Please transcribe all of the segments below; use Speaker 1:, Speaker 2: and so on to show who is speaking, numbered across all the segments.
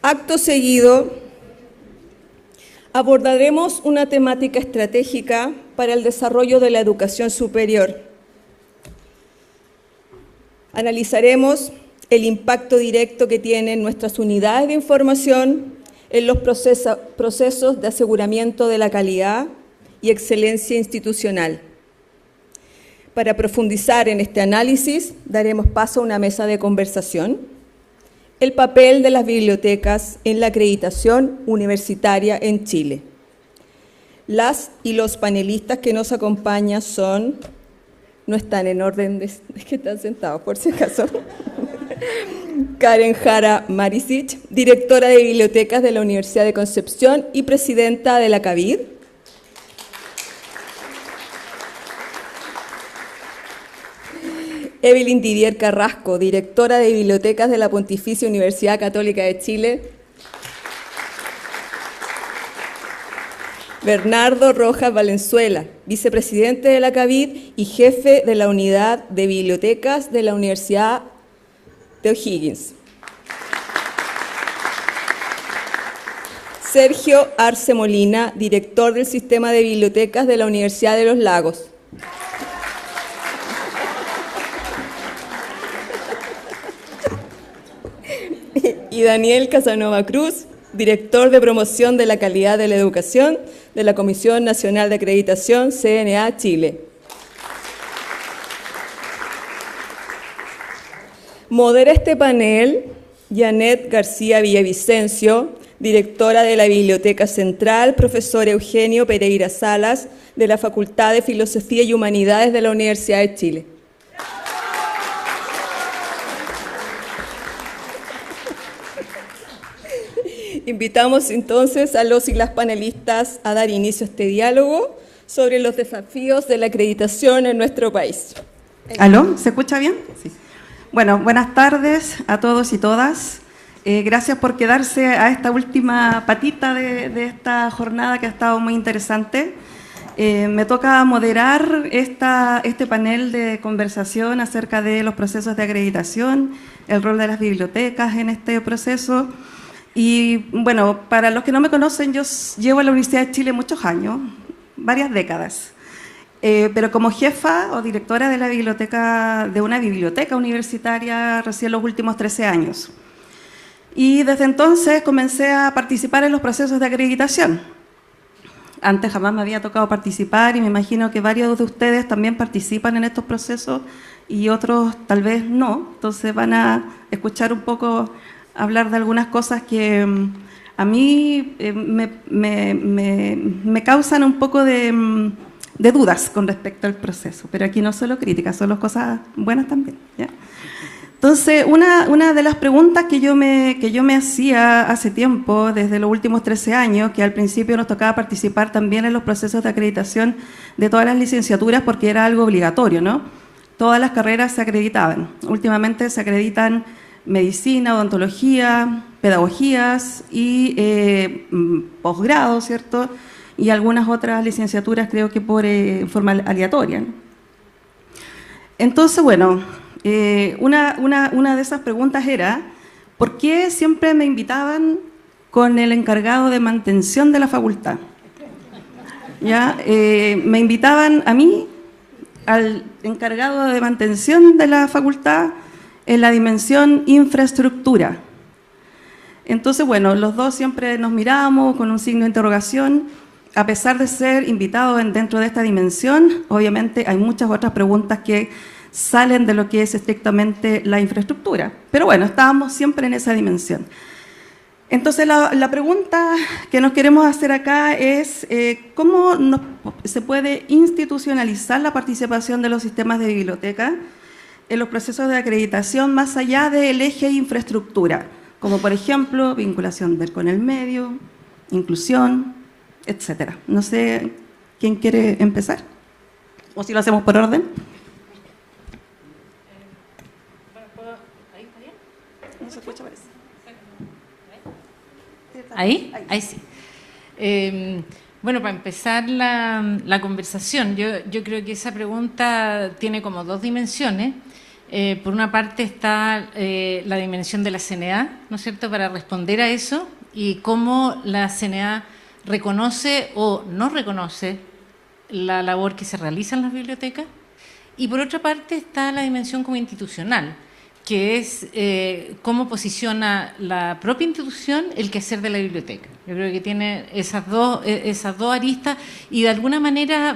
Speaker 1: Acto seguido, abordaremos una temática estratégica para el desarrollo de la educación superior. Analizaremos el impacto directo que tienen nuestras unidades de información en los procesos de aseguramiento de la calidad y excelencia institucional. Para profundizar en este análisis, daremos paso a una mesa de conversación. El papel de las bibliotecas en la acreditación universitaria en Chile. Las y los panelistas que nos acompañan son, no están en orden de que están sentados, por si acaso. Karen Jara Maricic, directora de bibliotecas de la Universidad de Concepción y presidenta de la CAVID. Evelyn Didier Carrasco, directora de Bibliotecas de la Pontificia Universidad Católica de Chile. Bernardo Rojas Valenzuela, vicepresidente de la CAVID y jefe de la Unidad de Bibliotecas de la Universidad de O'Higgins. Sergio Arce Molina, director del Sistema de Bibliotecas de la Universidad de los Lagos. Y Daniel Casanova Cruz, director de Promoción de la Calidad de la Educación de la Comisión Nacional de Acreditación, CNA Chile. Modera este panel Janet García Villavicencio, directora de la Biblioteca Central, profesor Eugenio Pereira Salas, de la Facultad de Filosofía y Humanidades de la Universidad de Chile. Invitamos entonces a los y las panelistas a dar inicio a este diálogo sobre los desafíos de la acreditación en nuestro país.
Speaker 2: ¿Aló? ¿Se escucha bien? Sí. Bueno, buenas tardes a todos y todas. Gracias por quedarse a esta última patita de esta jornada que ha estado muy interesante. Me toca moderar este panel de conversación acerca de los procesos de acreditación, el rol de las bibliotecas en este proceso. Y bueno, para los que no me conocen, yo llevo a la Universidad de Chile muchos años, varias décadas, pero como jefa o directora de la biblioteca, de una biblioteca universitaria recién los últimos 13 años. Y desde entonces comencé a participar en los procesos de acreditación. Antes jamás me había tocado participar y me imagino que varios de ustedes también participan en estos procesos y otros tal vez no, entonces van a escuchar un poco hablar de algunas cosas que a mí me causan un poco de dudas con respecto al proceso, pero aquí no solo críticas, solo cosas buenas también, ¿ya? Entonces, una de las preguntas que yo me hacía hace tiempo, desde los últimos 13 años, que al principio nos tocaba participar también en los procesos de acreditación de todas las licenciaturas porque era algo obligatorio, ¿no? Todas las carreras se acreditaban. Últimamente se acreditan medicina, odontología, pedagogías y posgrado, ¿cierto? Y algunas otras licenciaturas creo que por forma aleatoria, ¿no? Entonces, bueno, una de esas preguntas era, ¿por qué siempre me invitaban con el encargado de mantención de la facultad? ¿Ya? Me invitaban a mí, al encargado de mantención de la facultad, en la dimensión infraestructura. Entonces, bueno, los dos siempre nos miramos con un signo de interrogación. A pesar de ser invitados dentro de esta dimensión, obviamente hay muchas otras preguntas que salen de lo que es estrictamente la infraestructura. Pero bueno, estábamos siempre en esa dimensión. Entonces, la pregunta que nos queremos hacer acá es ¿cómo se puede institucionalizar la participación de los sistemas de biblioteca en los procesos de acreditación más allá del eje infraestructura, como por ejemplo vinculación con el medio, inclusión, etcétera? No sé quién quiere empezar, o si lo hacemos por orden. ¿Ahí está bien? No se escucha, parece.
Speaker 3: ¿Ahí? Ahí sí. Bueno, para empezar la conversación, yo creo que esa pregunta tiene como dos dimensiones. Por una parte está la dimensión de la CNA, ¿no es cierto?, para responder a eso, y cómo la CNA reconoce o no reconoce la labor que se realiza en las bibliotecas. Y por otra parte está la dimensión como institucional, que es cómo posiciona la propia institución el quehacer de la biblioteca. Yo creo que tiene esas dos aristas y de alguna manera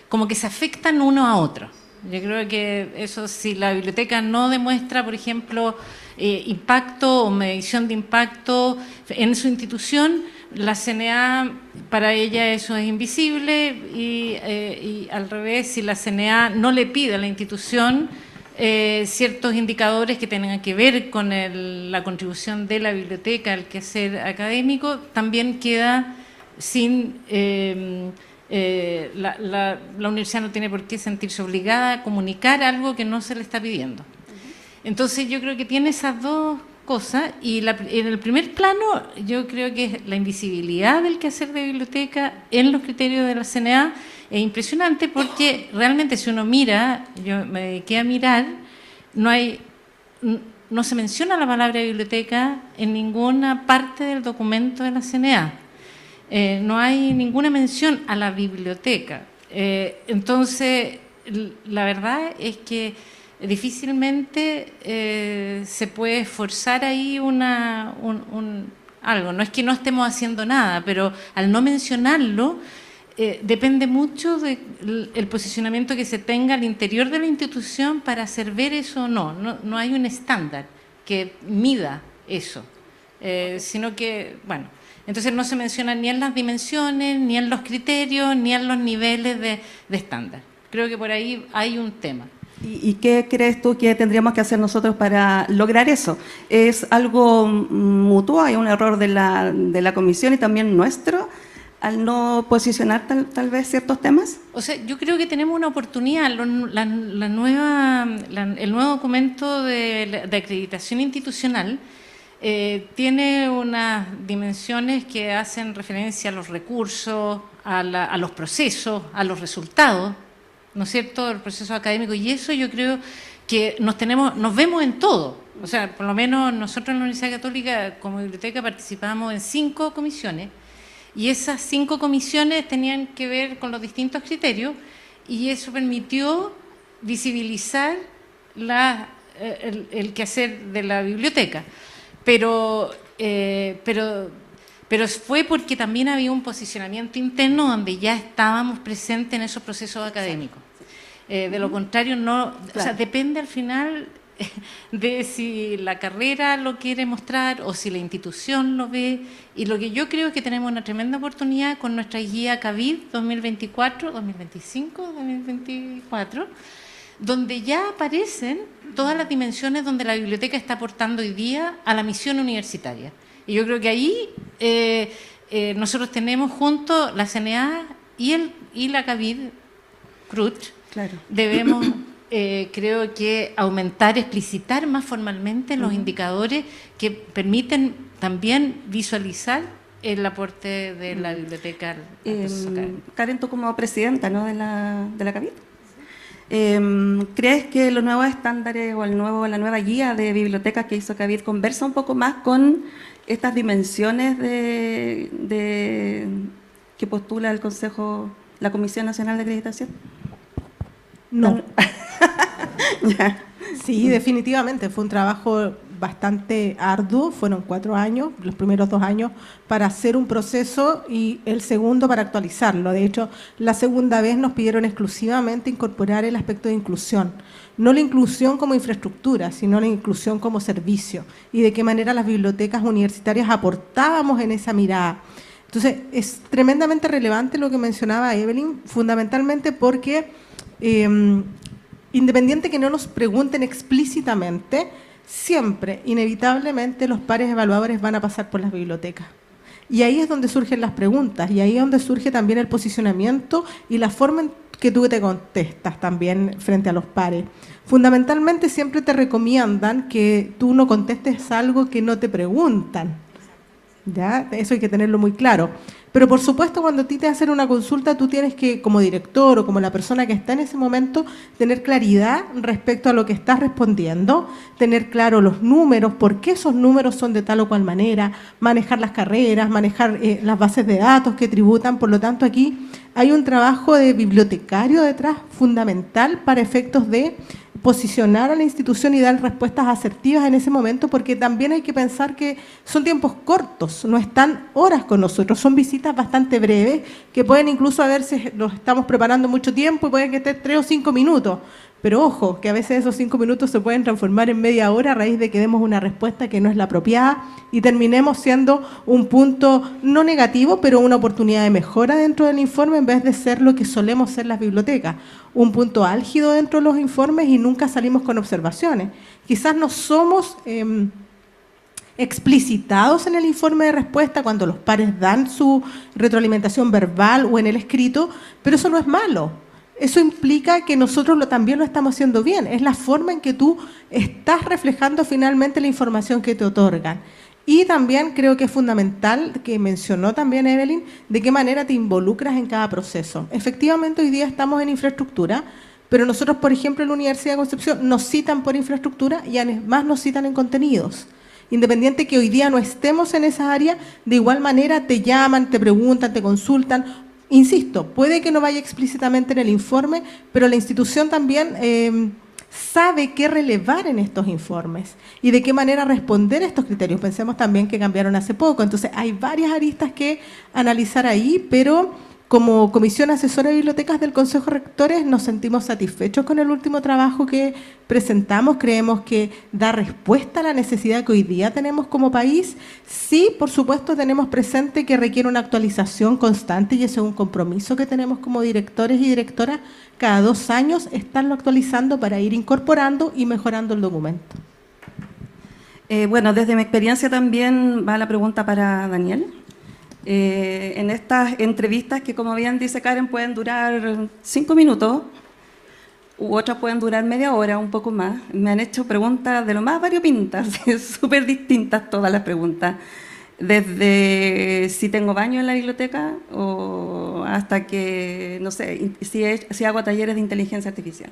Speaker 3: como que se afectan uno a otro. Yo creo que eso, si la biblioteca no demuestra, por ejemplo, impacto o medición de impacto en su institución, la CNA, para ella eso es invisible y al revés, si la CNA no le pide a la institución ciertos indicadores que tengan que ver con la contribución de la biblioteca al quehacer académico, también queda sin... la universidad no tiene por qué sentirse obligada a comunicar algo que no se le está pidiendo. Entonces yo creo que tiene esas dos cosas y en el primer plano yo creo que es la invisibilidad del quehacer de biblioteca en los criterios de la CNA. Es impresionante porque realmente si uno mira, yo me dediqué a mirar, no se menciona la palabra biblioteca en ninguna parte del documento de la CNA. No hay ninguna mención a la biblioteca. Entonces, la verdad es que difícilmente se puede forzar ahí algo. No es que no estemos haciendo nada, pero al no mencionarlo, depende mucho del posicionamiento que se tenga al interior de la institución para hacer ver eso o no. No hay un estándar que mida eso, sino que, bueno, entonces no se menciona ni en las dimensiones, ni en los criterios, ni en los niveles de estándar. Creo que por ahí hay un tema.
Speaker 2: ¿Y qué crees tú que tendríamos que hacer nosotros para lograr eso? ¿Es algo mutuo? ¿Hay un error de la comisión y también nuestro al no posicionar tal vez ciertos temas?
Speaker 3: O sea, yo creo que tenemos una oportunidad. El nuevo documento de acreditación institucional tiene unas dimensiones que hacen referencia a los recursos, a los procesos, a los resultados, ¿no es cierto?, el proceso académico, y eso yo creo que nos vemos en todo. O sea, por lo menos nosotros en la Universidad Católica como biblioteca participamos en 5 comisiones y esas 5 comisiones tenían que ver con los distintos criterios y eso permitió visibilizar el quehacer de la biblioteca. Pero fue porque también había un posicionamiento interno donde ya estábamos presentes en esos procesos académicos. De lo contrario, no, claro. O sea, depende al final de si la carrera lo quiere mostrar o si la institución lo ve. Y lo que yo creo es que tenemos una tremenda oportunidad con nuestra guía CAVID 2024, 2025, 2024, donde ya aparecen todas las dimensiones donde la biblioteca está aportando hoy día a la misión universitaria. Y yo creo que ahí nosotros tenemos junto la CNA y la CAVID, CRUCH, claro. Debemos, creo que, aumentar, explicitar más formalmente los indicadores que permiten también visualizar el aporte de la biblioteca.
Speaker 2: Karen, tú como presidenta, ¿no?, de la CAVID, ¿crees que los nuevos estándares o la nueva guía de bibliotecas que hizo CAVID conversa un poco más con estas dimensiones que postula el Consejo, la Comisión Nacional de Acreditación?
Speaker 4: No. Sí, definitivamente. Fue un trabajo bastante arduo. Fueron 4 años, los primeros 2 años, para hacer un proceso y el segundo para actualizarlo. De hecho, la segunda vez nos pidieron exclusivamente incorporar el aspecto de inclusión. No la inclusión como infraestructura, sino la inclusión como servicio. Y de qué manera las bibliotecas universitarias aportábamos en esa mirada. Entonces, es tremendamente relevante lo que mencionaba Evelyn, fundamentalmente porque independiente que no nos pregunten explícitamente, siempre, inevitablemente, los pares evaluadores van a pasar por las bibliotecas. Y ahí es donde surgen las preguntas, y ahí es donde surge también el posicionamiento y la forma en que tú te contestas también frente a los pares. Fundamentalmente siempre te recomiendan que tú no contestes algo que no te preguntan. ¿Ya? Eso hay que tenerlo muy claro. Pero por supuesto, cuando a ti te hacen una consulta, tú tienes que, como director o como la persona que está en ese momento, tener claridad respecto a lo que estás respondiendo, tener claro los números, por qué esos números son de tal o cual manera, manejar las carreras, manejar las bases de datos que tributan. Por lo tanto, aquí hay un trabajo de bibliotecario detrás fundamental para efectos de posicionar a la institución y dar respuestas asertivas en ese momento, porque también hay que pensar que son tiempos cortos, no están horas con nosotros, son visitas bastante breves, que pueden incluso a veces los estamos preparando mucho tiempo y pueden que esté 3 o 5 minutos, pero ojo, que a veces esos 5 minutos se pueden transformar en media hora a raíz de que demos una respuesta que no es la apropiada y terminemos siendo un punto no negativo, pero una oportunidad de mejora dentro del informe en vez de ser lo que solemos ser las bibliotecas, un punto álgido dentro de los informes y nunca salimos con observaciones. Quizás no somos explicitados en el informe de respuesta cuando los pares dan su retroalimentación verbal o en el escrito, pero eso no es malo. Eso implica que nosotros también lo estamos haciendo bien. Es la forma en que tú estás reflejando finalmente la información que te otorgan. Y también creo que es fundamental, que mencionó también Evelyn, de qué manera te involucras en cada proceso. Efectivamente, hoy día estamos en infraestructura, pero nosotros, por ejemplo, en la Universidad de Concepción nos citan por infraestructura y además nos citan en contenidos. Independiente que hoy día no estemos en esa área, de igual manera te llaman, te preguntan, te consultan. Insisto, puede que no vaya explícitamente en el informe, pero la institución también sabe qué relevar en estos informes y de qué manera responder a estos criterios. Pensemos también que cambiaron hace poco, entonces hay varias aristas que analizar ahí, pero como Comisión Asesora de Bibliotecas del Consejo de Rectores nos sentimos satisfechos con el último trabajo que presentamos, creemos que da respuesta a la necesidad que hoy día tenemos como país. Sí, por supuesto, tenemos presente que requiere una actualización constante y ese es un compromiso que tenemos como directores y directoras, cada 2 años estarlo actualizando para ir incorporando y mejorando el documento.
Speaker 2: Bueno, desde mi experiencia también va la pregunta para Daniel. En estas entrevistas que, como bien dice Karen, pueden durar 5 minutos, u otras pueden durar media hora, un poco más. Me han hecho preguntas de lo más variopintas, súper distintas todas las preguntas, desde si tengo baño en la biblioteca o hasta que, no sé, si hago talleres de inteligencia artificial.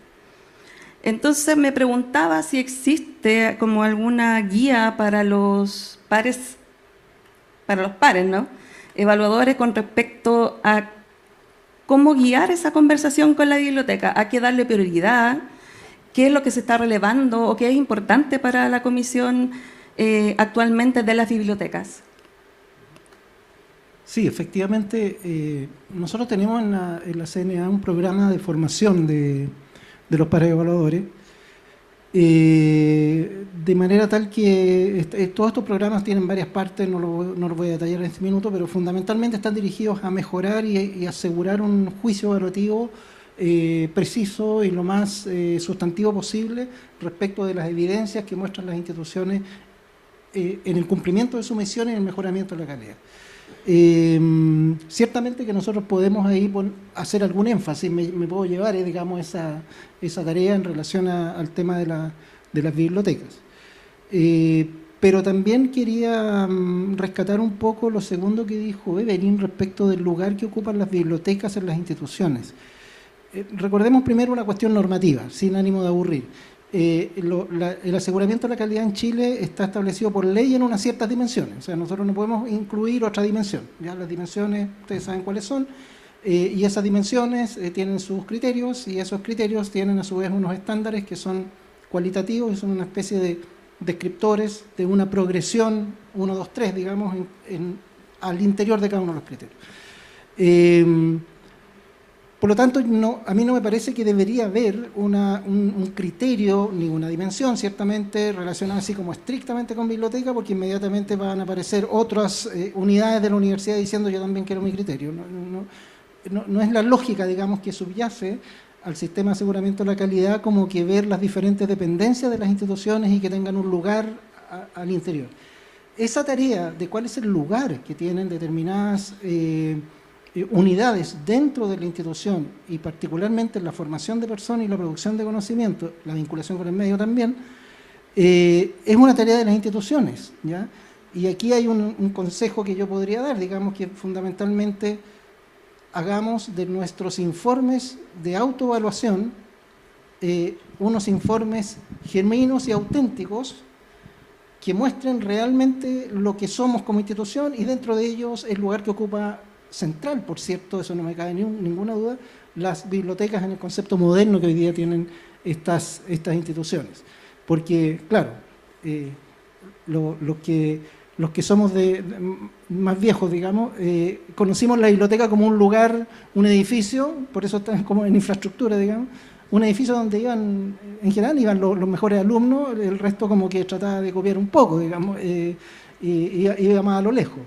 Speaker 2: Entonces me preguntaba si existe como alguna guía para los pares, ¿no?, evaluadores con respecto a cómo guiar esa conversación con la biblioteca, a qué darle prioridad, qué es lo que se está relevando o qué es importante para la comisión actualmente de las bibliotecas.
Speaker 5: Sí, efectivamente, nosotros tenemos en la CNA un programa de formación de los pares evaluadores, de manera tal que todos estos programas tienen varias partes, no los voy a detallar en este minuto, pero fundamentalmente están dirigidos a mejorar y asegurar un juicio evaluativo preciso y lo más sustantivo posible respecto de las evidencias que muestran las instituciones en el cumplimiento de su misión y en el mejoramiento de la calidad. Ciertamente que nosotros podemos ahí hacer algún énfasis, me puedo llevar digamos esa tarea en relación al tema de las bibliotecas, pero también quería rescatar un poco lo segundo que dijo Evelyn respecto del lugar que ocupan las bibliotecas en las instituciones. Recordemos primero una cuestión normativa, sin ánimo de aburrir. El aseguramiento de la calidad en Chile está establecido por ley en unas ciertas dimensiones, o sea, nosotros no podemos incluir otra dimensión, ya las dimensiones ustedes saben cuáles son, y esas dimensiones tienen sus criterios y esos criterios tienen a su vez unos estándares que son cualitativos y son una especie de descriptores de una progresión 1, 2, 3, digamos, al interior de cada uno de los criterios. Por lo tanto, a mí no me parece que debería haber un criterio ni una dimensión, ciertamente, relacionada así como estrictamente con biblioteca, porque inmediatamente van a aparecer otras unidades de la universidad diciendo yo también quiero mi criterio. No es la lógica, digamos, que subyace al sistema de aseguramiento de la calidad como que ver las diferentes dependencias de las instituciones y que tengan un lugar al interior. Esa tarea de cuál es el lugar que tienen determinadas unidades dentro de la institución y particularmente en la formación de personas y la producción de conocimiento, la vinculación con el medio también, es una tarea de las instituciones, ¿ya? Y aquí hay un consejo que yo podría dar, digamos que fundamentalmente hagamos de nuestros informes de autoevaluación unos informes genuinos y auténticos que muestren realmente lo que somos como institución y dentro de ellos el lugar que ocupa central, por cierto, eso no me cabe ninguna duda, las bibliotecas en el concepto moderno que hoy día tienen estas instituciones. Porque, claro, los que somos más viejos, digamos, conocimos la biblioteca como un lugar, un edificio, por eso está como en infraestructura, digamos, un edificio donde iban, en general, iban los mejores alumnos, el resto como que trataba de copiar un poco, digamos, y iba más a lo lejos,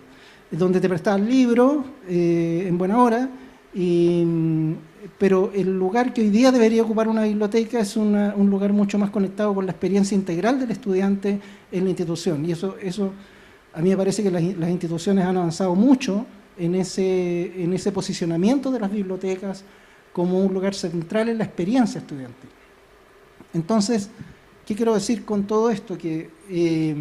Speaker 5: donde te prestaban libros en buena hora, pero el lugar que hoy día debería ocupar una biblioteca es un lugar mucho más conectado con la experiencia integral del estudiante en la institución, y eso a mí me parece que las instituciones han avanzado mucho en ese posicionamiento de las bibliotecas como un lugar central en la experiencia estudiantil. Entonces, ¿qué quiero decir con todo esto? Que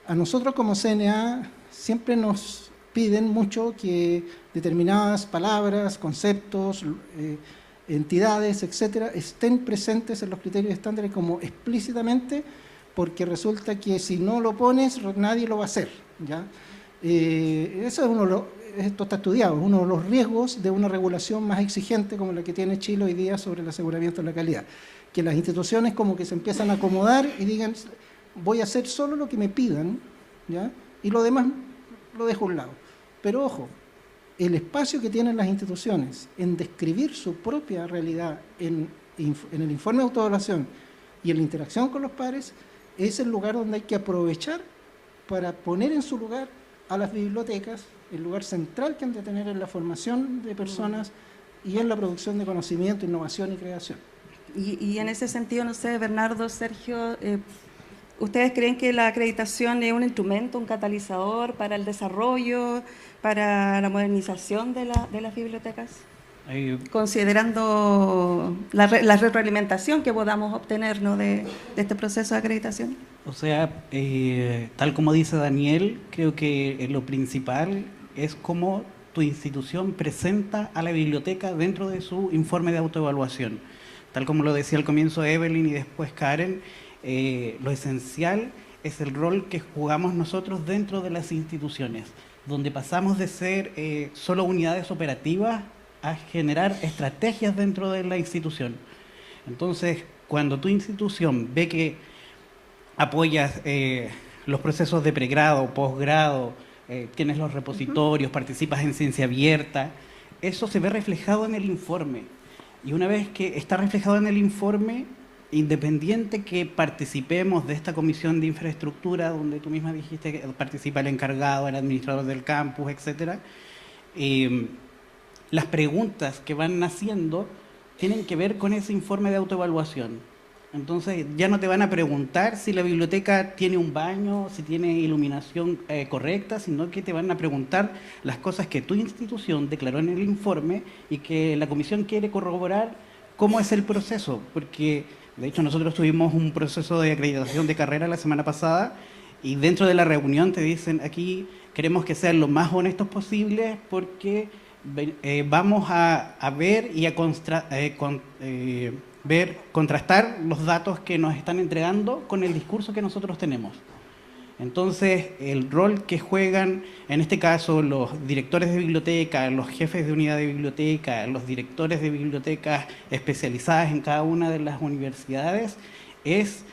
Speaker 5: a nosotros como CNA siempre nos piden mucho que determinadas palabras, conceptos, entidades, etcétera, estén presentes en los criterios estándares como explícitamente, porque resulta que si no lo pones, nadie lo va a hacer, ¿ya? Eso es esto está estudiado, es uno de los riesgos de una regulación más exigente como la que tiene Chile hoy día sobre el aseguramiento de la calidad. Que las instituciones como que se empiezan a acomodar y digan, voy a hacer solo lo que me pidan, ¿ya? Y lo demás lo dejo a un lado. Pero ojo, el espacio que tienen las instituciones en describir su propia realidad en el informe de autoevaluación y en la interacción con los pares es el lugar donde hay que aprovechar para poner en su lugar a las bibliotecas, el lugar central que han de tener en la formación de personas y en la producción de conocimiento, innovación y creación.
Speaker 2: Y en ese sentido, no sé, Bernardo, Sergio, ¿ustedes creen que la acreditación es un instrumento, un catalizador para el desarrollo, para la modernización de las bibliotecas? Considerando la retroalimentación que podamos obtener, ¿no?, de este proceso de acreditación.
Speaker 6: O sea, tal como dice Daniel, creo que lo principal es cómo tu institución presenta a la biblioteca dentro de su informe de autoevaluación. Tal como lo decía al comienzo Evelyn y después Karen, lo esencial es el rol que jugamos nosotros dentro de las instituciones, donde pasamos de ser solo unidades operativas a generar estrategias dentro de la institución. Entonces, cuando tu institución ve que apoyas los procesos de pregrado, posgrado, tienes los repositorios, participas en ciencia abierta, eso se ve reflejado en el informe. Y una vez que está reflejado en el informe, independiente que participemos de esta comisión de infraestructura, donde tú misma dijiste que participa el encargado, el administrador del campus, etcétera, las preguntas que van naciendo tienen que ver con ese informe de autoevaluación. Entonces ya no te van a preguntar si la biblioteca tiene un baño, si tiene iluminación correcta, sino que te van a preguntar las cosas que tu institución declaró en el informe y que la comisión quiere corroborar cómo es el proceso. Porque de hecho nosotros tuvimos un proceso de acreditación de carrera la semana pasada y dentro de la reunión te dicen, aquí queremos que sean lo más honestos posibles porque vamos a ver y a contrastar los datos que nos están entregando con el discurso que nosotros tenemos. Entonces, el rol que juegan, en este caso, los directores de biblioteca, los jefes de unidad de biblioteca, los directores de bibliotecas especializadas en cada una de las universidades, es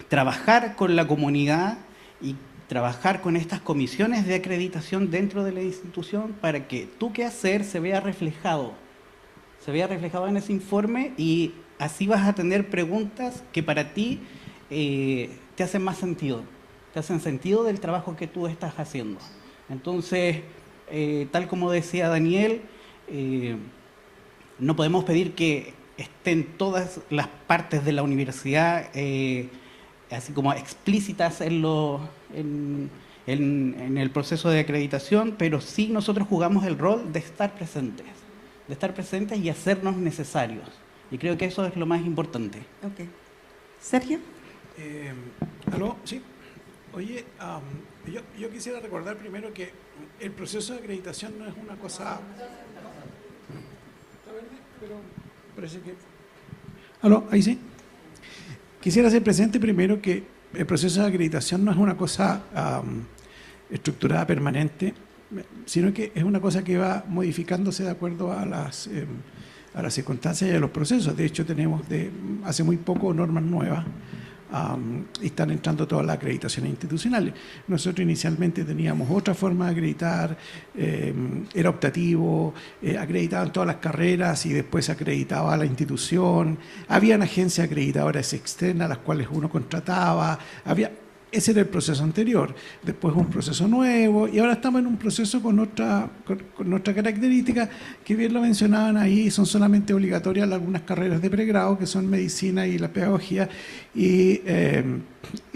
Speaker 6: trabajar con la comunidad y trabajar con estas comisiones de acreditación dentro de la institución para que tu quehacer se vea reflejado en ese informe y así vas a tener preguntas que para ti te hacen más sentido, te hacen sentido del trabajo que tú estás haciendo. Entonces, tal como decía Daniel, no podemos pedir que estén todas las partes de la universidad así como explícitas en el proceso de acreditación, pero sí nosotros jugamos el rol de estar presentes y hacernos necesarios. Y creo que eso es lo más importante.
Speaker 2: Ok. Sergio.
Speaker 7: ¿Aló? Sí. Oye, yo quisiera recordar primero que el proceso de acreditación no es una cosa... ¿Está verde? Pero parece que... ¿Aló? ¿Ahí sí? Quisiera hacer presente primero que el proceso de acreditación no es una cosa estructurada permanente, sino que es una cosa que va modificándose de acuerdo a las circunstancias y a los procesos. De hecho, tenemos hace muy poco normas nuevas y están entrando todas las acreditaciones institucionales. Nosotros inicialmente teníamos otra forma de acreditar, era optativo, acreditaban todas las carreras y después se acreditaba a la institución. Habían agencias acreditadoras externas a las cuales uno contrataba, ese era el proceso anterior, después un proceso nuevo y ahora estamos en un proceso con otra característica que bien lo mencionaban ahí, son solamente obligatorias algunas carreras de pregrado que son medicina y la pedagogía,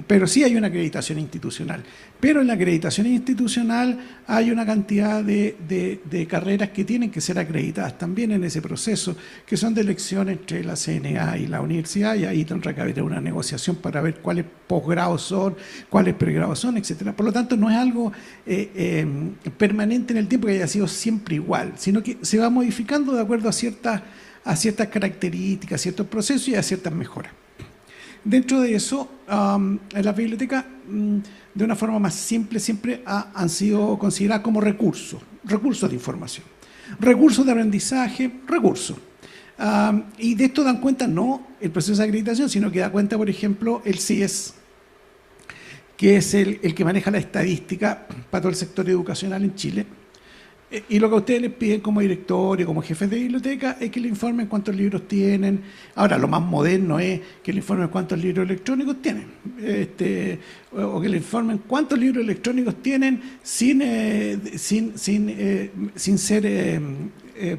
Speaker 7: pero sí hay una acreditación institucional. Pero en la acreditación institucional hay una cantidad de carreras que tienen que ser acreditadas también en ese proceso, que son de elección entre la CNA y la universidad, y ahí tendrá que haber una negociación para ver cuáles posgrados son, cuáles pregrados son, etcétera. Por lo tanto, no es algo permanente en el tiempo que haya sido siempre igual, sino que se va modificando de acuerdo a ciertas características, a ciertos procesos y a ciertas mejoras. Dentro de eso, en las bibliotecas, de una forma más simple, siempre han sido consideradas como recursos de información, recursos de aprendizaje, recursos. Y de esto dan cuenta no el proceso de acreditación, sino que da cuenta, por ejemplo, el CIES, que es el que maneja la estadística para todo el sector educacional en Chile. Y lo que a ustedes les piden como directorio, como jefes de biblioteca, es que le informen cuántos libros tienen. Ahora, lo más moderno es que le informen cuántos libros electrónicos tienen. O que le informen cuántos libros electrónicos tienen sin ser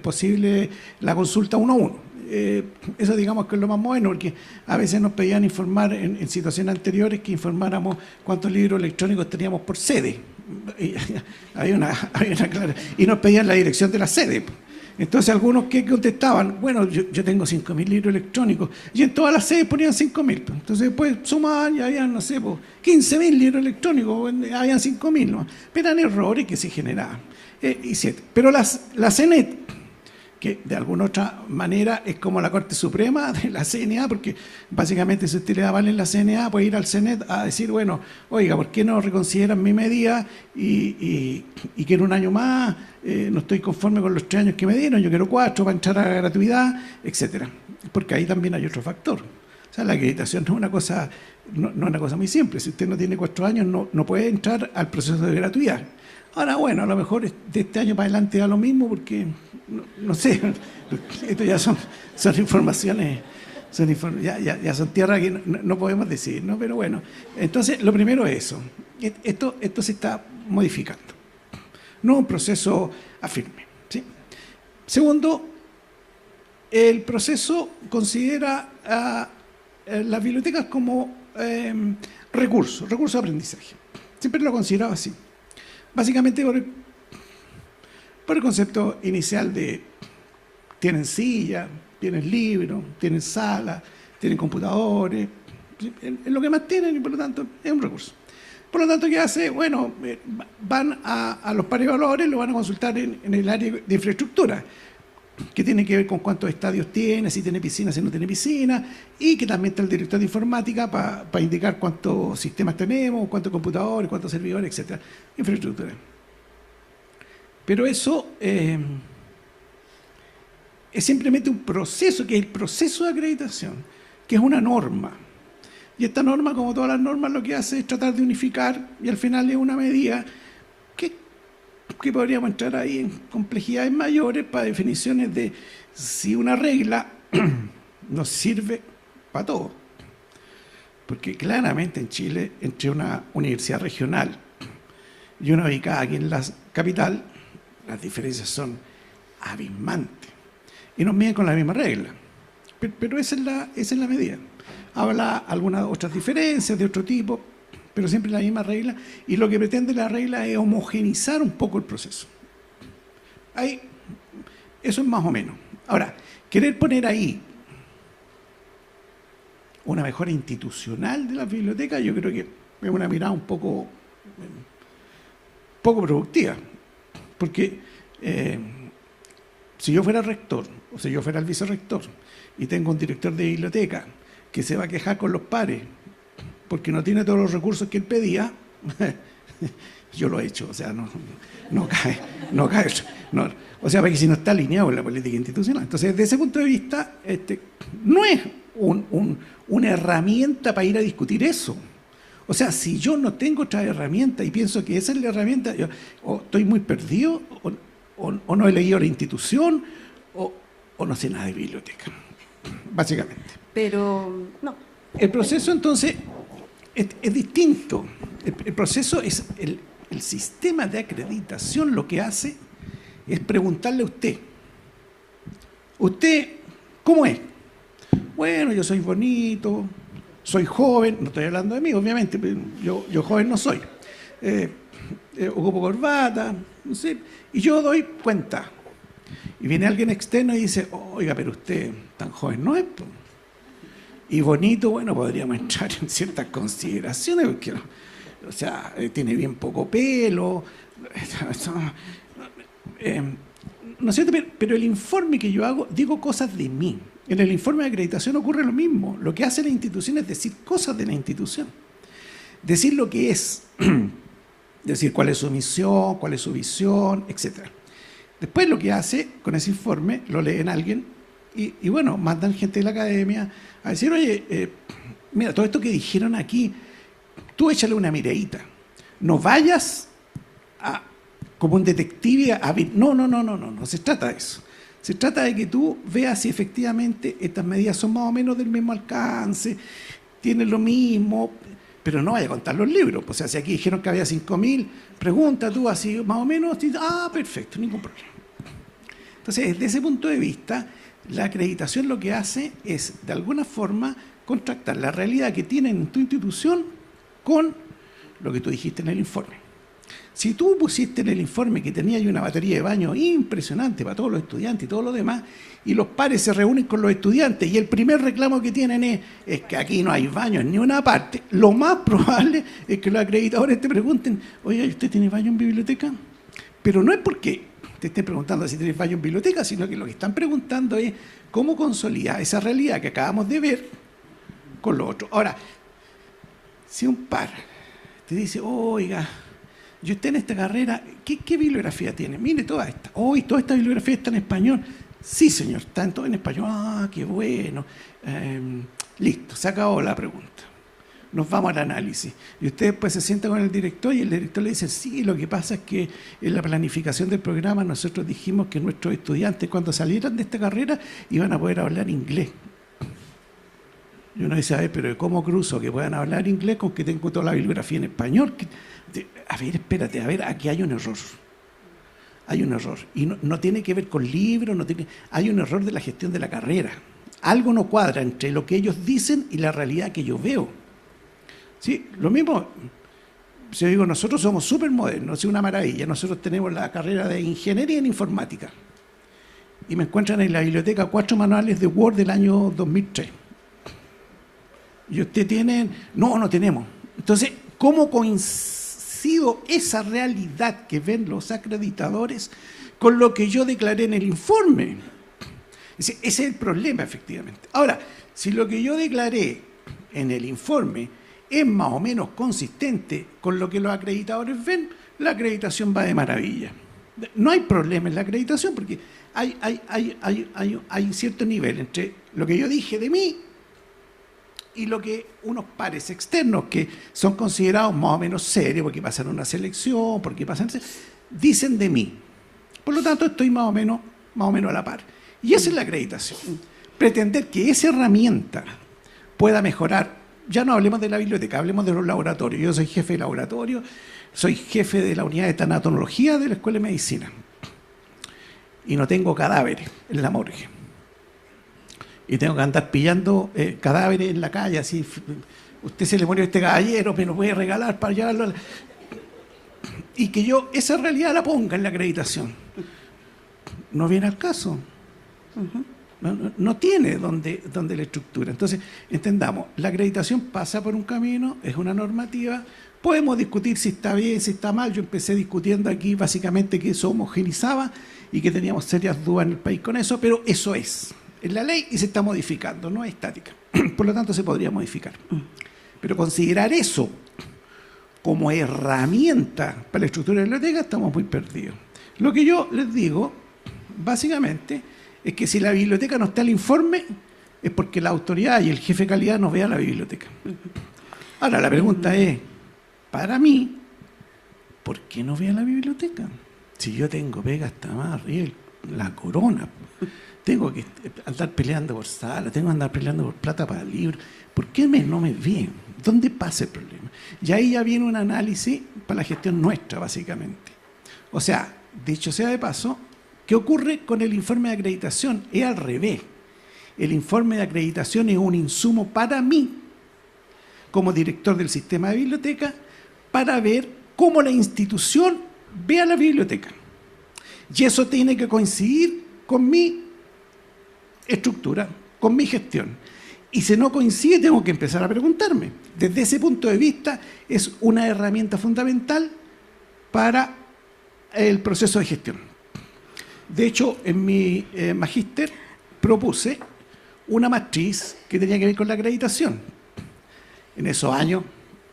Speaker 7: posible la consulta uno a uno. Eso digamos que es lo más moderno, porque a veces nos pedían informar en situaciones anteriores que informáramos cuántos libros electrónicos teníamos por sede. Había una clara, y nos pedían la dirección de la sede. Entonces algunos que contestaban, bueno, yo tengo 5.000 libros electrónicos, y en todas las sedes ponían 5.000. Entonces después sumaban y habían, no sé, 15.000 libros electrónicos, habían 5.000, ¿no? Pero eran errores que se generaban. Pero la CENET, que de alguna otra manera es como la Corte Suprema de la CNA, porque básicamente si usted le da aval en la CNA, puede ir al CENET a decir, bueno, oiga, ¿por qué no reconsideran mi medida y quiero un año más? No estoy conforme con los 3 años que me dieron, yo quiero 4 para entrar a la gratuidad, etcétera. Porque ahí también hay otro factor. O sea, la acreditación no es una cosa, no es una cosa muy simple. Si usted no tiene 4 años, no puede entrar al proceso de gratuidad. Ahora, bueno, a lo mejor de este año para adelante da lo mismo porque, no sé, esto ya son informaciones, ya son tierras que no podemos decir, ¿no? Pero bueno, entonces lo primero es eso. Esto se está modificando. No es un proceso afirme, ¿sí? Segundo, el proceso considera a las bibliotecas como recurso de aprendizaje. Siempre lo he considerado así. Básicamente por el concepto inicial de tienen silla, tienen libros, tienen sala, tienen computadores, es lo que más tienen y por lo tanto es un recurso. Por lo tanto, ¿qué hace? Bueno, van a los pares evaluadores, lo van a consultar en el área de infraestructura, que tiene que ver con cuántos estadios tiene, si tiene piscina, si no tiene piscina, y que también está el director de informática para indicar cuántos sistemas tenemos, cuántos computadores, cuántos servidores, etcétera. Infraestructura. Pero eso es simplemente un proceso, que es el proceso de acreditación, que es una norma. Y esta norma, como todas las normas, lo que hace es tratar de unificar, y al final es una medida que podríamos entrar ahí en complejidades mayores para definiciones de si una regla nos sirve para todo. Porque claramente en Chile, entre una universidad regional y una ubicada aquí en la capital, las diferencias son abismantes. Y nos miden con la misma regla. Pero esa es la medida. Habrá algunas otras diferencias de otro tipo, pero siempre la misma regla, y lo que pretende la regla es homogenizar un poco el proceso. Ahí, eso es más o menos. Ahora, querer poner ahí una mejora institucional de la biblioteca, yo creo que es una mirada un poco productiva, porque si yo fuera rector, o si yo fuera el vicerrector, y tengo un director de biblioteca que se va a quejar con los pares porque no tiene todos los recursos que él pedía, yo lo he hecho, o sea, no cae. No, o sea, porque si no está alineado con la política institucional. Entonces, desde ese punto de vista, no es una herramienta para ir a discutir eso. O sea, si yo no tengo otra herramienta y pienso que esa es la herramienta, yo o estoy muy perdido, o no he leído la institución, o no sé nada de biblioteca, básicamente.
Speaker 2: Pero, no.
Speaker 7: El proceso, entonces, es distinto. El proceso es el sistema de acreditación, lo que hace es preguntarle a usted, ¿usted cómo es? Bueno, yo soy bonito, soy joven, no estoy hablando de mí, obviamente, pero yo joven no soy. Ocupo corbata, no sé, y yo doy cuenta. Y viene alguien externo y dice, oiga, pero usted tan joven no es, po. Y bonito, bueno, podríamos entrar en ciertas consideraciones, porque, o sea, tiene bien poco pelo, ¿no es cierto? Pero el informe que yo hago, digo cosas de mí. En el informe de acreditación ocurre lo mismo. Lo que hace la institución es decir cosas de la institución. Decir lo que es, decir cuál es su misión, cuál es su visión, etc. Después lo que hace con ese informe, lo leen alguien y bueno, mandan gente de la academia a decir, oye, mira, todo esto que dijeron aquí, tú échale una miradita. No vayas como un detective a ver. No se trata de eso. Se trata de que tú veas si efectivamente estas medidas son más o menos del mismo alcance, tienen lo mismo, pero no vaya a contar los libros. O sea, si aquí dijeron que había 5.000, pregunta tú así más o menos, perfecto, ningún problema. Entonces, desde ese punto de vista, la acreditación lo que hace es, de alguna forma, contrastar la realidad que tienen en tu institución con lo que tú dijiste en el informe. Si tú pusiste en el informe que tenía una batería de baño impresionante para todos los estudiantes y todo lo demás, y los pares se reúnen con los estudiantes y el primer reclamo que tienen es que aquí no hay baño en ninguna parte, lo más probable es que los acreditadores te pregunten, oye, ¿usted tiene baño en biblioteca? Pero no es porque te estén preguntando si tienes baño en biblioteca, sino que lo que están preguntando es cómo consolidar esa realidad que acabamos de ver con lo otro. Ahora, si un par te dice, oiga, y usted en esta carrera, ¿qué bibliografía tiene? Mire toda esta. Toda esta bibliografía está en español. Sí, señor, está en todo en español. Qué bueno. Listo, se acabó la pregunta. Nos vamos al análisis. Y usted después se sienta con el director y el director le dice, sí, lo que pasa es que en la planificación del programa nosotros dijimos que nuestros estudiantes cuando salieran de esta carrera iban a poder hablar inglés. Y uno dice, a ver, pero ¿cómo cruzo que puedan hablar inglés con que tengo toda la bibliografía en español? A ver, espérate, aquí hay un error. Hay un error. Y no tiene que ver con libros, hay un error de la gestión de la carrera. Algo no cuadra entre lo que ellos dicen y la realidad que yo veo. ¿Sí? Lo mismo, si yo digo, nosotros somos súper modernos, es una maravilla. Nosotros tenemos la carrera de ingeniería en informática. Y me encuentran en la biblioteca 4 manuales de Word del año 2003. Y usted tiene... No tenemos. Entonces, ¿cómo coincido esa realidad que ven los acreditadores con lo que yo declaré en el informe? Ese es el problema, efectivamente. Ahora, si lo que yo declaré en el informe es más o menos consistente con lo que los acreditadores ven, la acreditación va de maravilla. No hay problema en la acreditación porque hay cierto nivel entre lo que yo dije de mí y lo que unos pares externos que son considerados más o menos serios porque pasan una selección, dicen de mí. Por lo tanto, estoy más o menos a la par. Y esa es la acreditación. Pretender que esa herramienta pueda mejorar, ya no hablemos de la biblioteca, hablemos de los laboratorios. Yo soy jefe de laboratorio, soy jefe de la unidad de tanatología de la Escuela de Medicina. Y no tengo cadáveres en la morgue. Y tengo que andar pillando cadáveres en la calle, así, usted se le murió este caballero, me lo puede regalar para llevarlo. Y que yo esa realidad la ponga en la acreditación. No viene al caso. no tiene donde la estructura. Entonces, entendamos, la acreditación pasa por un camino, es una normativa, podemos discutir si está bien, si está mal. Yo empecé discutiendo aquí básicamente que eso homogenizaba y que teníamos serias dudas en el país con eso, pero eso es la ley y se está modificando, no es estática. Por lo tanto, se podría modificar. Pero considerar eso como herramienta para la estructura de la biblioteca, estamos muy perdidos. Lo que yo les digo, básicamente, es que si la biblioteca no está en el informe, es porque la autoridad y el jefe de calidad no vea la biblioteca. Ahora, la pregunta es, para mí, ¿por qué no vea la biblioteca? Si yo tengo pega hasta más arriba, la corona, tengo que andar peleando por sala, tengo que andar peleando por plata para libros, ¿por qué no me ven? ¿Dónde pasa el problema? Y ahí ya viene un análisis para la gestión nuestra, básicamente. O sea, dicho sea de paso, ¿qué ocurre con el informe de acreditación? Es al revés. El informe de acreditación es un insumo para mí, como director del sistema de biblioteca, para ver cómo la institución ve a la biblioteca. Y eso tiene que coincidir con mi estructura, con mi gestión. Y si no coincide, tengo que empezar a preguntarme. Desde ese punto de vista, es una herramienta fundamental para el proceso de gestión. De hecho, en mi magíster propuse una matriz que tenía que ver con la acreditación. En esos años,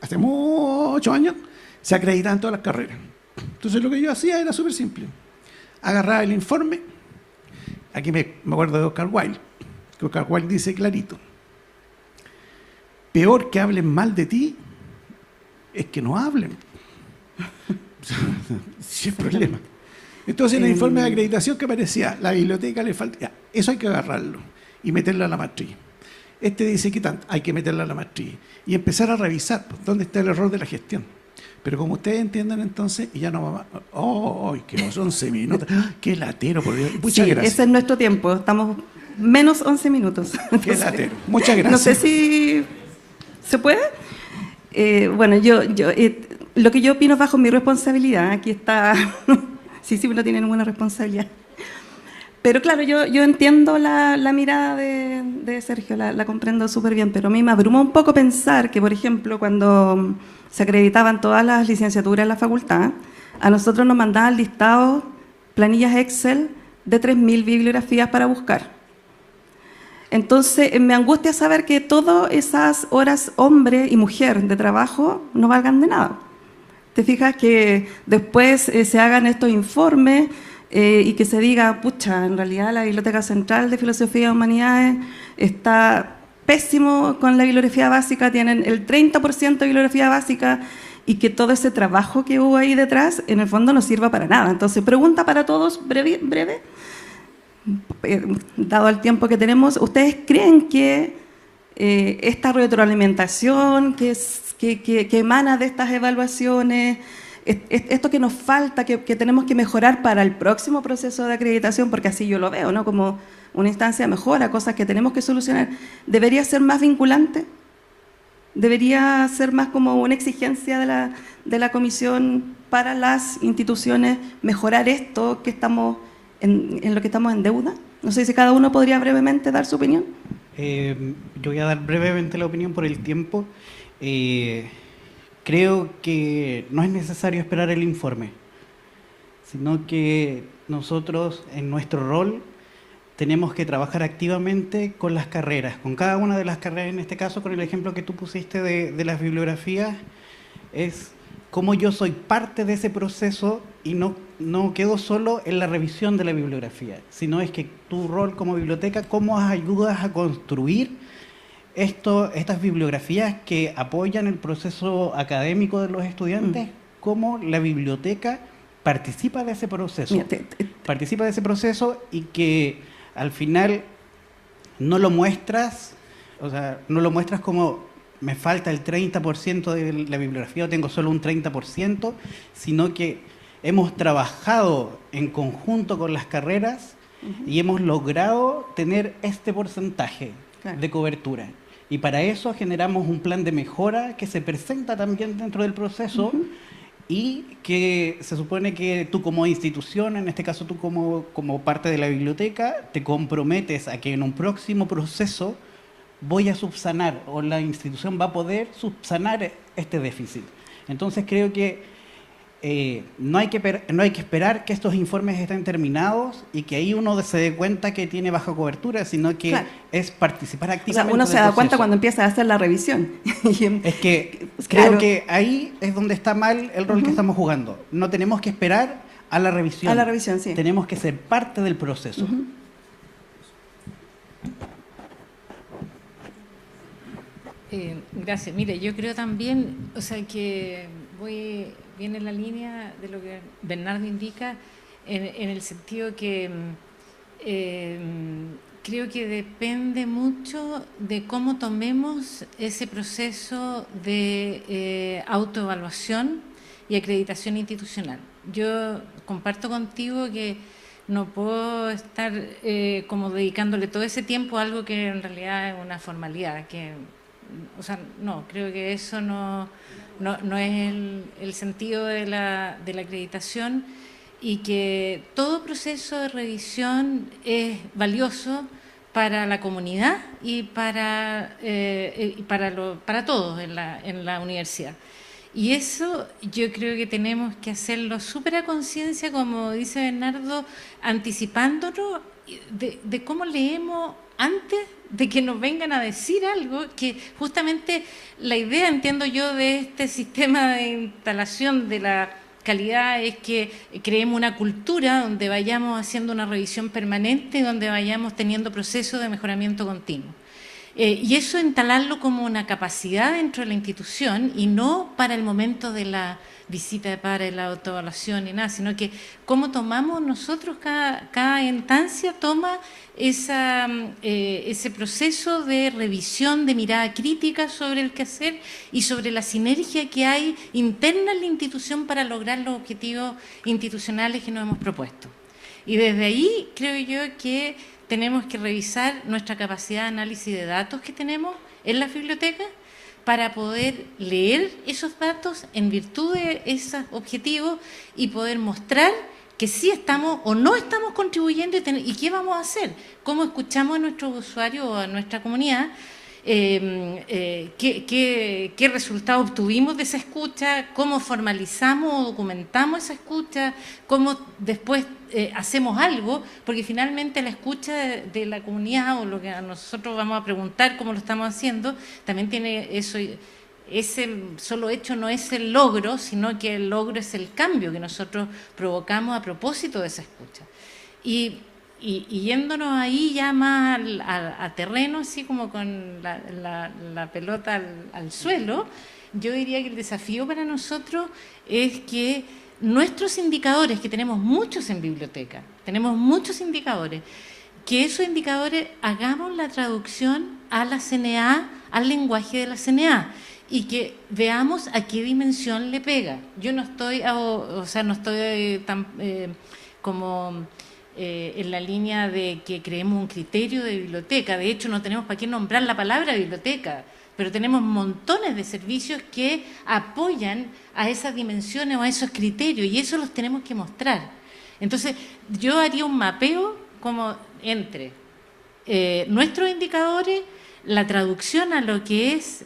Speaker 7: hace muchos años, se acreditaban todas las carreras. Entonces lo que yo hacía era súper simple. Agarraba el informe, aquí me acuerdo de Oscar Wilde, que Oscar Wilde dice clarito, peor que hablen mal de ti es que no hablen. Sí, es problema. Entonces en el informe de acreditación que aparecía, la biblioteca le falta, eso hay que agarrarlo y meterlo a la matriz. Este dice que tanto, hay que meterlo a la matriz y empezar a revisar pues, dónde está el error de la gestión. Pero como ustedes entiendan entonces, y ya no va más, que no son 11 minutos, qué latero, por Dios. Muchas gracias.
Speaker 2: Ese es nuestro tiempo, estamos menos 11 minutos.
Speaker 7: Qué latero, muchas gracias.
Speaker 2: No sé si se puede. Bueno, lo que yo opino es bajo mi responsabilidad, aquí está, sí, no tiene ninguna responsabilidad. Pero claro, yo entiendo la mirada de Sergio, la comprendo súper bien, pero a mí me abruma un poco pensar que, por ejemplo, cuando se acreditaban todas las licenciaturas en la facultad, a nosotros nos mandaban listados, planillas Excel de 3.000 bibliografías para buscar. Entonces, me angustia saber que todas esas horas hombre y mujer de trabajo no valgan de nada. Te fijas que después se hagan estos informes y que se diga, pucha, en realidad la Biblioteca Central de Filosofía y Humanidades está pésimo con la bibliografía básica, tienen el 30% de bibliografía básica y que todo ese trabajo que hubo ahí detrás en el fondo no sirva para nada. Entonces, pregunta para todos, breve. Dado el tiempo que tenemos, ¿ustedes creen que esta retroalimentación que emana de estas evaluaciones, esto que nos falta, que tenemos que mejorar para el próximo proceso de acreditación, porque así yo lo veo, ¿no? Como una instancia de mejora, cosas que tenemos que solucionar, ¿debería ser más vinculante? ¿Debería ser más como una exigencia de la comisión para las instituciones mejorar esto que estamos en lo que estamos en deuda? No sé si cada uno podría brevemente dar su opinión.
Speaker 6: Yo voy a dar brevemente la opinión por el tiempo. Creo que no es necesario esperar el informe, sino que nosotros en nuestro rol tenemos que trabajar activamente con las carreras, con cada una de las carreras, en este caso con el ejemplo que tú pusiste de las bibliografías, es cómo yo soy parte de ese proceso y no quedo solo en la revisión de la bibliografía, sino es que tu rol como biblioteca, cómo ayudas a construir estas bibliografías que apoyan el proceso académico de los estudiantes, cómo la biblioteca participa de ese proceso.
Speaker 2: Mira,
Speaker 6: participa de ese proceso y que al final no lo muestras, o sea, no lo muestras como me falta el 30% de la bibliografía o tengo solo un 30%, sino que hemos trabajado en conjunto con las carreras y hemos logrado tener este porcentaje de cobertura. Y para eso generamos un plan de mejora que se presenta también dentro del proceso y que se supone que tú como institución, en este caso tú como parte de la biblioteca, te comprometes a que en un próximo proceso voy a subsanar, o la institución va a poder subsanar este déficit. Entonces creo que no hay que esperar que estos informes estén terminados y que ahí uno se dé cuenta que tiene baja cobertura, sino que
Speaker 2: claro,
Speaker 6: es participar
Speaker 2: o sea,
Speaker 6: activamente.
Speaker 2: uno se da cuenta cuando empieza a hacer la revisión.
Speaker 6: Es que
Speaker 2: Claro.
Speaker 6: creo que ahí es donde está mal el rol que estamos jugando. No tenemos que esperar a la revisión.
Speaker 2: A la revisión, sí.
Speaker 6: Tenemos que ser parte del proceso.
Speaker 3: Gracias. Mire, yo creo también, o sea, que viene en la línea de lo que Bernardo indica, en el sentido que creo que depende mucho de cómo tomemos ese proceso de autoevaluación y acreditación institucional. Yo comparto contigo que no puedo estar como dedicándole todo ese tiempo a algo que en realidad es una formalidad, o sea, no, creo que eso no es el sentido de la acreditación, y que todo proceso de revisión es valioso para la comunidad y para todos en la universidad. Y eso yo creo que tenemos que hacerlo súper a conciencia, como dice Bernardo, anticipándonos de cómo leemos antes de que nos vengan a decir algo, que justamente la idea, entiendo yo, de este sistema de instalación de la calidad es que creemos una cultura donde vayamos haciendo una revisión permanente, donde vayamos teniendo procesos de mejoramiento continuo. Y eso instalarlo como una capacidad dentro de la institución y no para el momento de la visita de padres, la autoevaluación y nada, sino que cómo tomamos nosotros, cada instancia toma ese proceso de revisión, de mirada crítica sobre el quehacer y sobre la sinergia que hay interna en la institución para lograr los objetivos institucionales que nos hemos propuesto. Y desde ahí creo yo que tenemos que revisar nuestra capacidad de análisis de datos que tenemos en las bibliotecas para poder leer esos datos en virtud de esos objetivos y poder mostrar que sí estamos o no estamos contribuyendo y qué vamos a hacer, cómo escuchamos a nuestros usuarios o a nuestra comunidad, qué resultados obtuvimos de esa escucha, cómo formalizamos o documentamos esa escucha, cómo después hacemos algo, porque finalmente la escucha de la comunidad o lo que a nosotros vamos a preguntar cómo lo estamos haciendo, también tiene eso. Ese solo hecho no es el logro, sino que el logro es el cambio que nosotros provocamos a propósito de esa escucha. Y yéndonos ahí ya más a terreno, así como con la pelota al suelo, yo diría que el desafío para nosotros es que nuestros indicadores, que tenemos muchos en biblioteca, tenemos muchos indicadores, que esos indicadores hagamos la traducción a la CNA, al lenguaje de la CNA, y que veamos a qué dimensión le pega. Yo no estoy, no estoy tan como en la línea de que creemos un criterio de biblioteca. De hecho, no tenemos para qué nombrar la palabra biblioteca, pero tenemos montones de servicios que apoyan a esas dimensiones o a esos criterios, y eso los tenemos que mostrar. Entonces, yo haría un mapeo como entre nuestros indicadores, la traducción a lo que es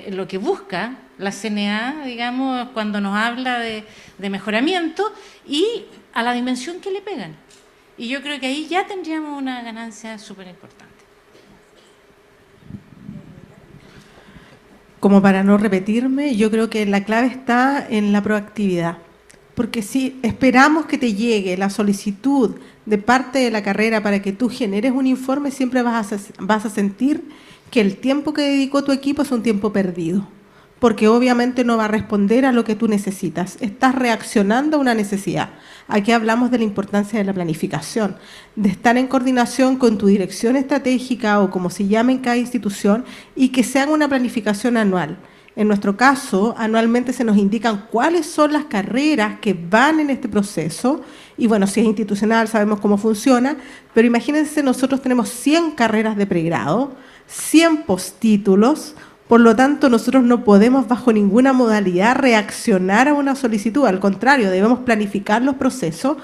Speaker 3: lo que busca la CNA, digamos, cuando nos habla de mejoramiento, y a la dimensión que le pegan. Y yo creo que ahí ya tendríamos una ganancia súper importante.
Speaker 4: Como para no repetirme, yo creo que la clave está en la proactividad. Porque si esperamos que te llegue la solicitud de parte de la carrera para que tú generes un informe, siempre vas a sentir que el tiempo que dedicó tu equipo es un tiempo perdido, porque obviamente no va a responder a lo que tú necesitas. Estás reaccionando a una necesidad. Aquí hablamos de la importancia de la planificación, de estar en coordinación con tu dirección estratégica o como se llame en cada institución, y que se haga una planificación anual. En nuestro caso, anualmente se nos indican cuáles son las carreras que van en este proceso, y bueno, si es institucional sabemos cómo funciona, pero imagínense, nosotros tenemos 100 carreras de pregrado, 100 postítulos, Por lo tanto, nosotros no podemos bajo ninguna modalidad reaccionar a una solicitud, al contrario, debemos planificar los procesos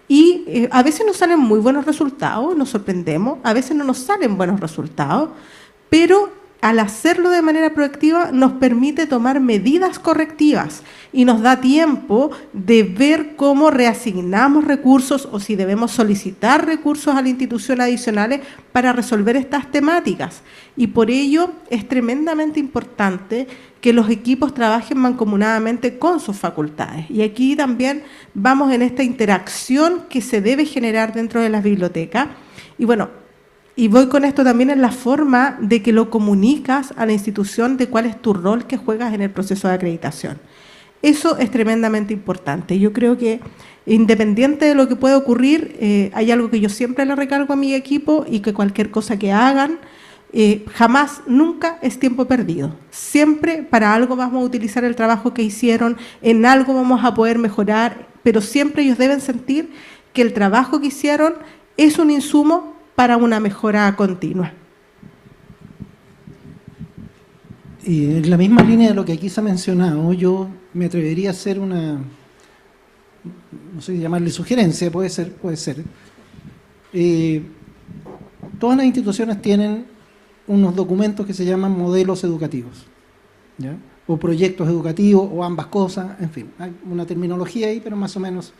Speaker 4: y a veces nos salen muy buenos resultados, nos sorprendemos, a veces no nos salen buenos resultados, pero al hacerlo de manera proactiva nos permite tomar medidas correctivas y nos da tiempo de ver cómo reasignamos recursos o si debemos solicitar recursos a la institución adicionales para resolver estas temáticas. Y por ello es tremendamente importante que los equipos trabajen mancomunadamente con sus facultades. Y aquí también vamos en esta interacción que se debe generar dentro de las bibliotecas. Y bueno, y voy con esto también en la forma de que lo comunicas a la institución de cuál es tu rol que juegas en el proceso de acreditación. Eso es tremendamente importante. Yo creo que independiente de lo que pueda ocurrir, hay algo que yo siempre le recargo a mi equipo y que cualquier cosa que hagan, jamás, nunca es tiempo perdido. Siempre para algo vamos a utilizar el trabajo que hicieron, en algo vamos a poder mejorar, pero siempre ellos deben sentir que el trabajo que hicieron es un insumo para una mejora continua.
Speaker 5: Y en la misma línea de lo que aquí se ha mencionado, yo me atrevería a hacer una, no sé llamarle sugerencia, puede ser. Todas las instituciones tienen unos documentos que se llaman modelos educativos, ¿ya? O proyectos educativos, o ambas cosas, en fin, hay una terminología ahí, pero más o menos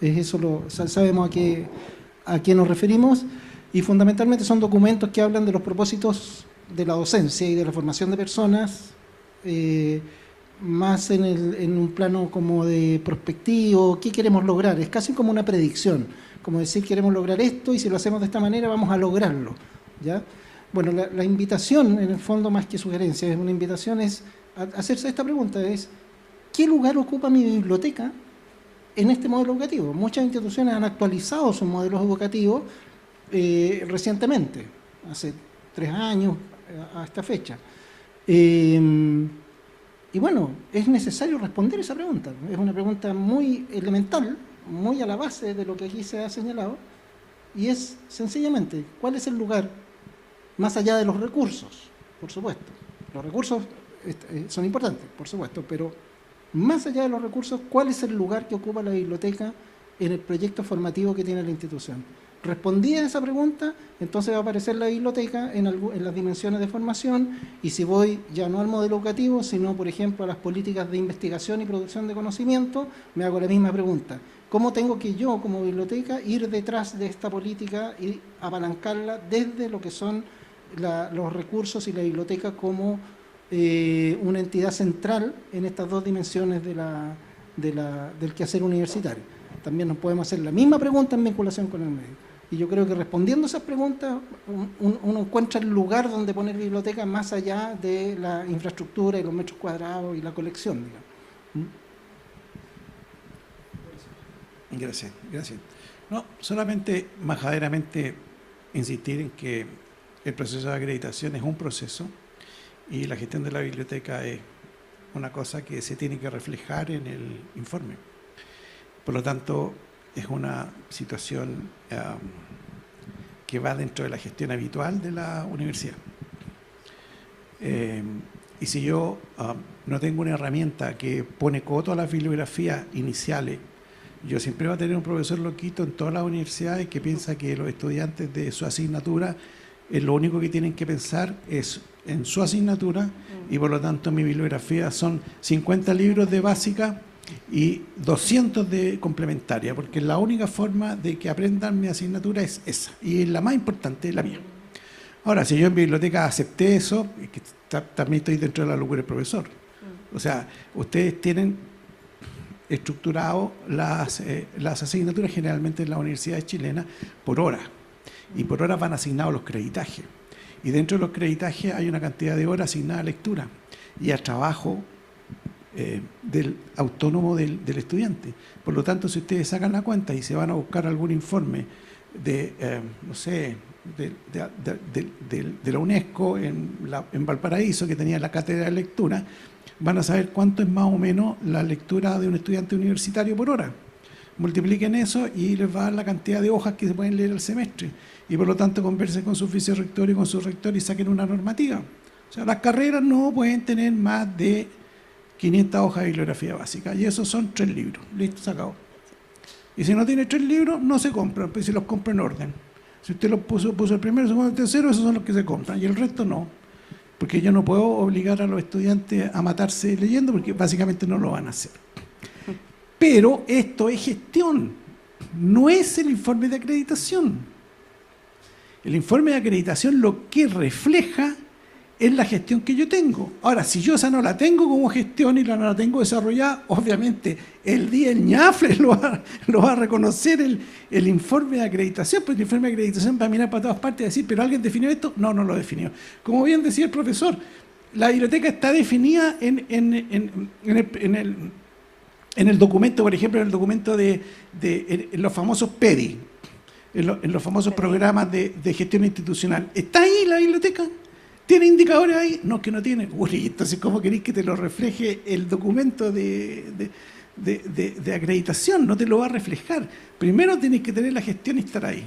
Speaker 5: es eso, sabemos a qué nos referimos. Y fundamentalmente son documentos que hablan de los propósitos de la docencia y de la formación de personas, más en un plano como de prospectivo, ¿qué queremos lograr? Es casi como una predicción, como decir queremos lograr esto y si lo hacemos de esta manera vamos a lograrlo, ¿ya? Bueno, la invitación, en el fondo más que sugerencia, es una invitación es a hacerse esta pregunta, es ¿qué lugar ocupa mi biblioteca en este modelo educativo? Muchas instituciones han actualizado sus modelos educativos recientemente, hace 3 años a esta fecha. Y bueno, es necesario responder esa pregunta. Es una pregunta muy elemental, muy a la base de lo que aquí se ha señalado, y es sencillamente, ¿cuál es el lugar más allá de los recursos? Por supuesto, los recursos son importantes, por supuesto, pero más allá de los recursos, ¿cuál es el lugar que ocupa la biblioteca en el proyecto formativo que tiene la institución? Respondida a esa pregunta, entonces va a aparecer la biblioteca en las dimensiones de formación, y si voy ya no al modelo educativo, sino por ejemplo a las políticas de investigación y producción de conocimiento, me hago la misma pregunta. ¿Cómo tengo que yo como biblioteca ir detrás de esta política y apalancarla desde lo que son los recursos y la biblioteca como una entidad central en estas dos dimensiones del quehacer universitario? También nos podemos hacer la misma pregunta en vinculación con el medio. Y yo creo que respondiendo a esas preguntas, uno encuentra el lugar donde poner biblioteca más allá de la infraestructura y los metros cuadrados y la colección, digamos.
Speaker 7: Gracias. No, solamente majaderamente insistir en que el proceso de acreditación es un proceso y la gestión de la biblioteca es una cosa que se tiene que reflejar en el informe. Por lo tanto, es una situación que va dentro de la gestión habitual de la universidad. Y si yo no tengo una herramienta que pone coto a las bibliografías iniciales, yo siempre voy a tener un profesor loquito en todas las universidades que piensa que los estudiantes de su asignatura lo único que tienen que pensar es en su asignatura, y por lo tanto mi bibliografía son 50 libros de básica y 200 de complementaria, porque la única forma de que aprendan mi asignatura es esa, y la más importante es la mía. Ahora, si yo en biblioteca acepté eso, es que también estoy dentro de la locura del profesor. O sea, ustedes tienen estructurado las asignaturas generalmente en las universidades chilenas por hora, y por hora van asignados los creditajes, y dentro de los creditajes hay una cantidad de horas asignadas a lectura y a trabajo del autónomo del estudiante. Por lo tanto, si ustedes sacan la cuenta y se van a buscar algún informe de, no sé, de la UNESCO en Valparaíso, que tenía la cátedra de lectura, van a saber cuánto es más o menos la lectura de un estudiante universitario por hora. Multipliquen eso y les va a dar la cantidad de hojas que se pueden leer al semestre. Y por lo tanto conversen con su vicerrector y con su rector y saquen una normativa. O sea, las carreras no pueden tener más de 500 hojas de bibliografía básica, y esos son 3 libros. Listo, se acabó. Y si no tiene 3 libros, no se compran, pues si los compra en orden. Si usted los puso el primero, el segundo, el tercero, esos son los que se compran, y el resto no. Porque yo no puedo obligar a los estudiantes a matarse leyendo, porque básicamente no lo van a hacer. Pero esto es gestión, no es el informe de acreditación. El informe de acreditación lo que refleja es la gestión que yo tengo. Ahora, si yo esa no la tengo como gestión y no la tengo desarrollada, obviamente el día el ñafle lo va a reconocer el informe de acreditación, porque el informe de acreditación va a mirar para todas partes y decir, ¿pero alguien definió esto? No, no lo definió. Como bien decía el profesor, la biblioteca está definida en el documento, por ejemplo, en el documento en los famosos PEDI, en los famosos programas de gestión institucional. ¿Está ahí la biblioteca? ¿Tiene indicadores ahí? No, que no tiene. Uy, entonces, ¿cómo queréis que te lo refleje el documento de acreditación? No te lo va a reflejar. Primero tienes que tener la gestión y estar ahí.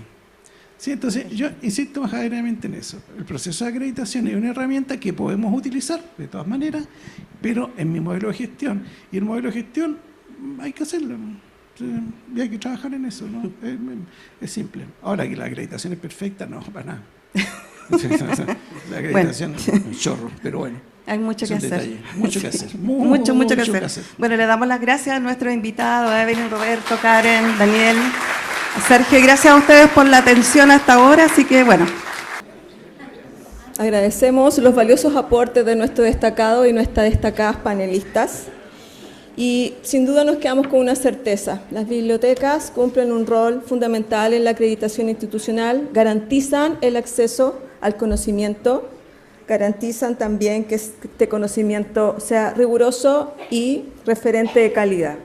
Speaker 7: ¿Sí? Entonces, yo insisto majaderiamente en eso. El proceso de acreditación es una herramienta que podemos utilizar de todas maneras, pero en mi modelo de gestión. Y el modelo de gestión hay que hacerlo. Y hay que trabajar en eso, ¿no? Es simple. Ahora que la acreditación es perfecta, no, para nada. La acreditación es un chorro, pero bueno.
Speaker 2: Hay mucho que hacer.
Speaker 7: Mucho que hacer.
Speaker 2: Mucho que hacer. Bueno, le damos las gracias a nuestros invitados, a Evelyn, Roberto, Karen, Daniel, Sergio. Gracias a ustedes por la atención hasta ahora, así que bueno.
Speaker 1: Agradecemos los valiosos aportes de nuestro destacado y nuestras destacadas panelistas. Y sin duda nos quedamos con una certeza. Las bibliotecas cumplen un rol fundamental en la acreditación institucional, garantizan el acceso al conocimiento, garantizan también que este conocimiento sea riguroso y referente de calidad.